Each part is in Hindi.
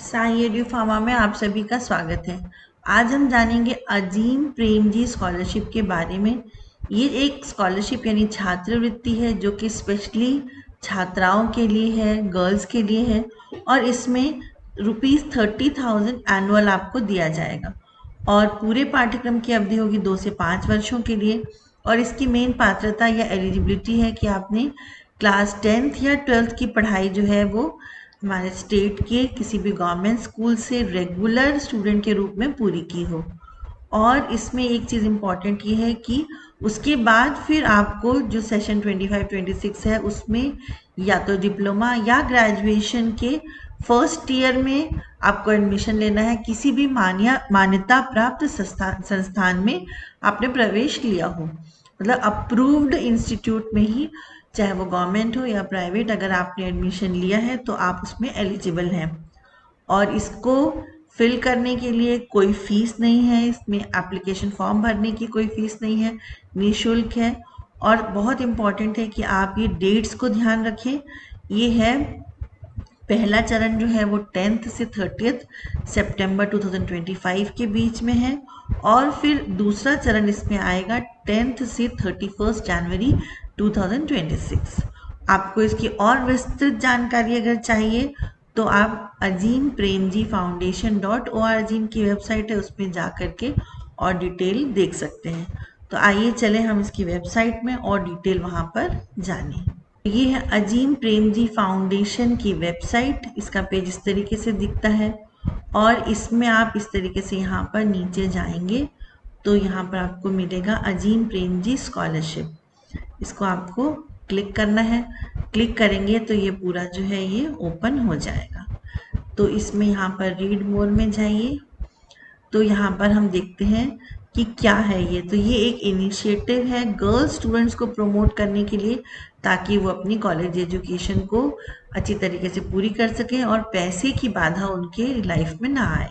साई एड्यू फार्मा में आप सभी का स्वागत है। आज हम जानेंगे अजीम प्रेमजी स्कॉलरशिप के बारे में। ये एक स्कॉलरशिप यानी छात्रवृत्ति है जो कि स्पेशली छात्राओं के लिए है, गर्ल्स के लिए है और इसमें ₹30,000 एनुअल आपको दिया जाएगा और पूरे पाठ्यक्रम की अवधि होगी 2 से 5 वर्षों के लिए। और इसकी मेन पात्रता या एलिजिबिलिटी है कि आपने क्लास 10th या 12th की पढ़ाई जो है वो हमारे स्टेट के किसी भी गवर्नमेंट स्कूल से रेगुलर स्टूडेंट के रूप में पूरी की हो। और इसमें एक चीज़ इम्पॉर्टेंट ये है कि उसके बाद फिर आपको जो सेशन 25-26 है उसमें या तो डिप्लोमा या ग्रेजुएशन के फर्स्ट ईयर में आपको एडमिशन लेना है। किसी भी मान्यता प्राप्त संस्थान में आपने प्रवेश लिया हो, मतलब अप्रूव्ड इंस्टीट्यूट में ही, चाहे वो गवर्नमेंट हो या प्राइवेट, अगर आपने एडमिशन लिया है तो आप उसमें एलिजिबल हैं। और इसको फिल करने के लिए कोई फीस नहीं है, इसमें एप्लीकेशन फॉर्म भरने की कोई फीस नहीं है, निःशुल्क है। और बहुत इम्पॉर्टेंट है कि आप ये डेट्स को ध्यान रखें। ये है, पहला चरण जो है वो 10th से 30th सितंबर 2025 के बीच में है और फिर दूसरा चरण इसमें आएगा 10th से 31st जनवरी 2026। आपको इसकी और विस्तृत जानकारी अगर चाहिए तो आप अजीम प्रेमजी फाउंडेशन.org की वेबसाइट है, उसमें जा करके और डिटेल देख सकते हैं। तो आइए चले हम इसकी वेबसाइट में और डिटेल वहाँ पर जानें। ये है अजीम प्रेमजी फाउंडेशन की वेबसाइट। इसका पेज इस तरीके से दिखता है और इसमें आप इस तरीके से यहाँ पर नीचे जाएंगे तो यहाँ पर आपको मिलेगा अजीम प्रेमजी स्कॉलरशिप। इसको आपको क्लिक करना है। क्लिक करेंगे तो ये पूरा जो है ये ओपन हो जाएगा। तो इसमें यहाँ पर रीड मोर में जाइए तो यहाँ पर हम देखते हैं कि क्या है ये। तो ये एक इनिशिएटिव है गर्ल्स स्टूडेंट्स को प्रमोट करने के लिए, ताकि वो अपनी कॉलेज एजुकेशन को अच्छी तरीके से पूरी कर सकें और पैसे की बाधा उनके लाइफ में ना आए।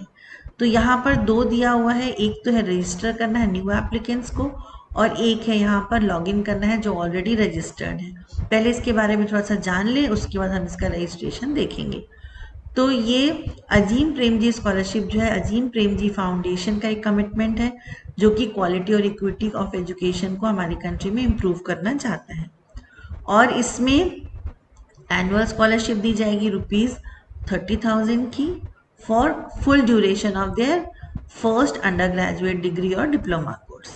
तो यहाँ पर 2 दिया हुआ है, एक तो है रजिस्टर करना है न्यू एप्लीकेंट्स को और एक है यहाँ पर लॉगिन करना है जो ऑलरेडी रजिस्टर्ड है। पहले इसके बारे में थोड़ा सा जान लें, उसके बाद हम इसका रजिस्ट्रेशन देखेंगे। तो ये अजीम प्रेमजी स्कॉलरशिप जो है अजीम प्रेमजी फाउंडेशन का एक कमिटमेंट है जो कि क्वालिटी और इक्विटी ऑफ एजुकेशन को हमारी कंट्री में इम्प्रूव करना चाहता है। और इसमें एनुअल स्कॉलरशिप दी जाएगी ₹30,000 की for full duration of their first undergraduate degree और डिप्लोमा कोर्स।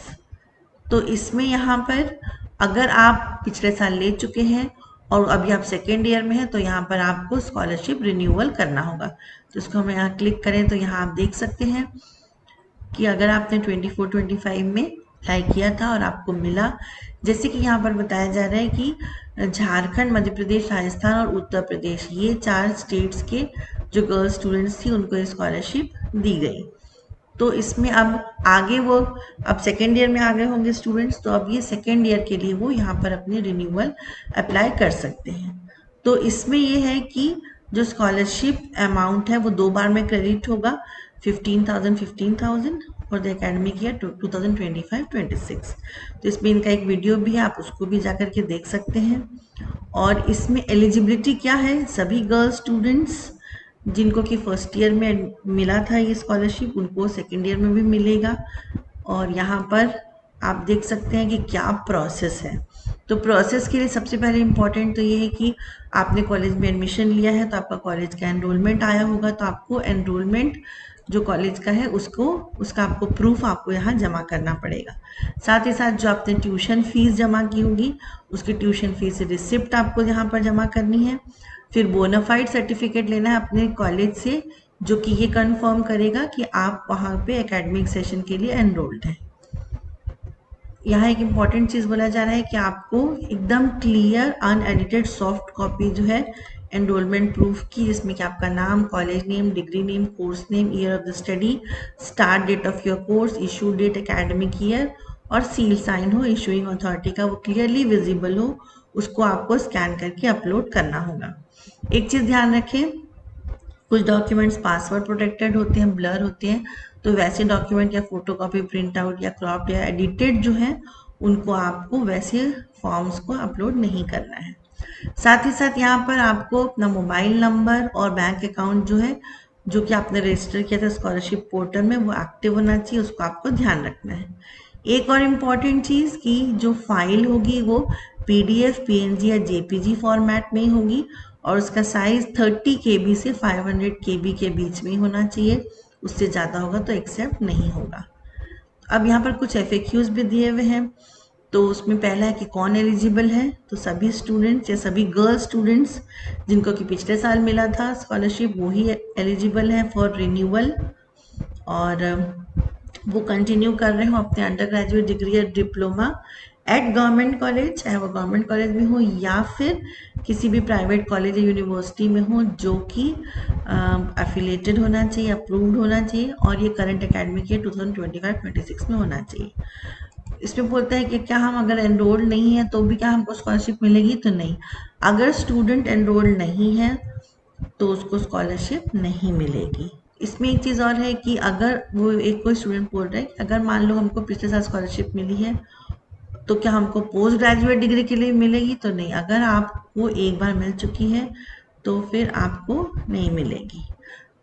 तो इसमें यहाँ पर अगर आप पिछले साल ले चुके हैं और अभी आप सेकेंड ईयर में हैं तो यहाँ पर आपको स्कॉलरशिप रिन्यूअल करना होगा। तो इसको हम यहाँ क्लिक करें तो यहाँ आप देख सकते हैं कि अगर आपने 24-25 में अप्लाई किया था और आपको मिला, जैसे कि यहाँ पर बताया जा रहा है कि झारखंड, मध्य प्रदेश, राजस्थान और उत्तर प्रदेश, ये 4 स्टेट्स के जो गर्ल्स स्टूडेंट्स थी उनको स्कॉलरशिप दी गई। तो इसमें अब आगे वो अब सेकेंड ईयर में आ गए होंगे स्टूडेंट्स, तो अब ये सेकेंड ईयर के लिए वो यहाँ पर अपनी रिन्यूअल अप्लाई कर सकते हैं। तो इसमें ये है कि जो स्कॉलरशिप अमाउंट है वो 2 बार में क्रेडिट होगा, 15,000 फॉर द एकेडमिक ईयर 2025-26। तो इसमें इनका एक वीडियो भी है, आप उसको भी जा करके देख सकते हैं। और इसमें एलिजिबिलिटी क्या है, सभी गर्ल्स स्टूडेंट्स जिनको कि फर्स्ट ईयर में मिला था ये स्कॉलरशिप उनको सेकेंड ईयर में भी मिलेगा। और यहाँ पर आप देख सकते हैं कि क्या प्रोसेस है। तो प्रोसेस के लिए सबसे पहले इम्पॉर्टेंट तो ये है कि आपने कॉलेज में एडमिशन लिया है तो आपका कॉलेज का एनरोलमेंट आया होगा, तो आपको एनरोलमेंट जो कॉलेज का है उसका आपको प्रूफ आपको यहाँ जमा करना पड़ेगा। साथ ही साथ जो आपने ट्यूशन फीस जमा की होगी उसकी ट्यूशन फीस रिसिप्ट आपको यहाँ पर जमा करनी है। फिर बोनाफाइड सर्टिफिकेट लेना है अपने कॉलेज से जो कि ये कंफर्म करेगा कि आप वहाँ पे एकेडमिक सेशन के लिए एनरोल्ड हैं। यहाँ एक इम्पॉर्टेंट चीज़ बोला जा रहा है कि आपको एकदम क्लियर अनएडिटेड सॉफ्ट कॉपी जो है एनरोलमेंट प्रूफ की, जिसमें कि आपका नाम, college name, degree name, course name, year of the study, start date of your course, issue date, academic year और सील साइन हो इशूइंग अथॉरिटी का, वो क्लियरली विजिबल हो, उसको आपको स्कैन करके अपलोड करना होगा। एक चीज़ ध्यान रखें, कुछ डॉक्यूमेंट्स पासवर्ड प्रोटेक्टेड होते हैं, ब्लर होते हैं, तो वैसे डॉक्यूमेंट या फोटोकॉपी, प्रिंट आउट या क्रॉप्ड या एडिटेड जो है उनको आपको वैसे फॉर्म्स को अपलोड नहीं करना है। साथ ही साथ यहाँ पर आपको अपना मोबाइल नंबर और बैंक अकाउंट जो है जो कि आपने रजिस्टर किया था स्कॉलरशिप पोर्टल में, वो एक्टिव होना चाहिए, उसको आपको ध्यान रखना है। एक और इम्पॉर्टेंट चीज़ कि जो फाइल होगी वो PDF, PNG या JPG फॉर्मेट में ही होगी और उसका साइज 30 KB से 500 KB के बीच में ही होना चाहिए, उससे ज़्यादा होगा तो एक्सेप्ट नहीं होगा। अब यहाँ पर कुछ FAQs भी दिए हुए हैं। तो उसमें पहला है कि कौन एलिजिबल है, तो सभी स्टूडेंट्स या सभी गर्ल स्टूडेंट्स जिनको कि पिछले साल मिला था स्कॉलरशिप वही एलिजिबल है फॉर रिन्यूअल, और वो कंटिन्यू कर रहे हो अपने अंडर ग्रेजुएट डिग्री या डिप्लोमा एट गवर्नमेंट कॉलेज, चाहे वो गवर्नमेंट कॉलेज में हो या फिर किसी भी प्राइवेट कॉलेज या यूनिवर्सिटी में हो, जो कि एफिलेटेड होना चाहिए, अप्रूव्ड होना चाहिए, और ये करंट एकेडमिक ईयर 2025-26 में होना चाहिए। इसमें बोलता है कि क्या हम अगर एनरोल्ड नहीं है तो भी क्या हमको स्कॉलरशिप मिलेगी, तो नहीं। अगर स्टूडेंट एनरोल्ड नहीं है तो उसको स्कॉलरशिप नहीं मिलेगी। इसमें एक चीज़ और है कि अगर वो एक कोई स्टूडेंट बोल रहा है कि अगर मान लो हमको पिछले साल स्कॉलरशिप मिली है तो क्या हमको पोस्ट ग्रेजुएट डिग्री के लिए मिलेगी, तो नहीं। अगर आपको एक बार मिल चुकी है तो फिर आपको नहीं मिलेगी।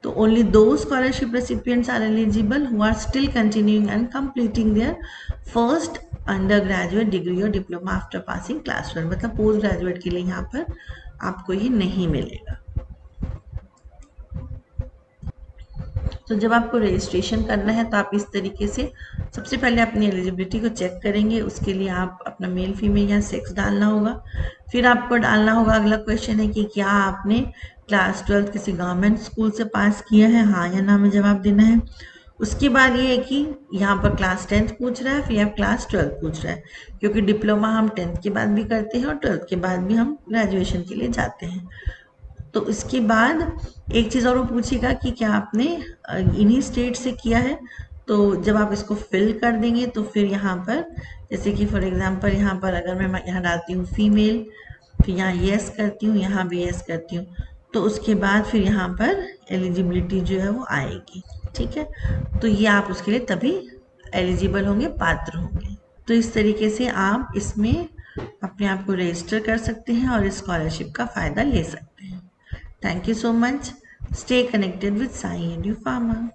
तो ओनली दो scholarship recipients are eligible who are still continuing and completing their first undergraduate degree और डिप्लोमा आफ्टर पासिंग क्लास 12, मतलब पोस्ट ग्रेजुएट के लिए यहाँ पर आपको ये नहीं मिलेगा। तो जब आपको रजिस्ट्रेशन करना है तो आप इस तरीके से सबसे पहले अपनी एलिजिबिलिटी को चेक करेंगे। उसके लिए आप अपना मेल फीमेल या सेक्स डालना होगा। फिर आपको डालना होगा, अगला क्वेश्चन है कि क्या आपने क्लास 12 किसी गवर्नमेंट स्कूल से पास किया है, हाँ या ना में जवाब देना है। उसके बाद ये है कि यहाँ पर क्लास 10th पूछ रहा है, फिर आप क्लास 12 पूछ रहा है, क्योंकि डिप्लोमा हम 10th के बाद भी करते हैं और 12th के बाद भी हम ग्रेजुएशन के लिए जाते हैं। तो इसके बाद एक चीज़ और वो पूछेगा कि क्या आपने इन्हीं स्टेट से किया है। तो जब आप इसको फिल कर देंगे तो फिर यहाँ पर जैसे कि फॉर एग्जांपल यहाँ पर अगर मैं यहाँ डालती हूँ फीमेल, फिर यहाँ यस करती हूँ, यहाँ भी यस करती हूँ, तो उसके बाद फिर यहाँ पर एलिजिबिलिटी जो है वो आएगी। ठीक है, तो ये आप उसके लिए तभी एलिजिबल होंगे, पात्र होंगे। तो इस तरीके से आप इसमें अपने आप को रजिस्टर कर सकते हैं और स्कॉलरशिप का फ़ायदा ले सकते हैं। Thank you so much. Stay connected with Sai Edu Pharma.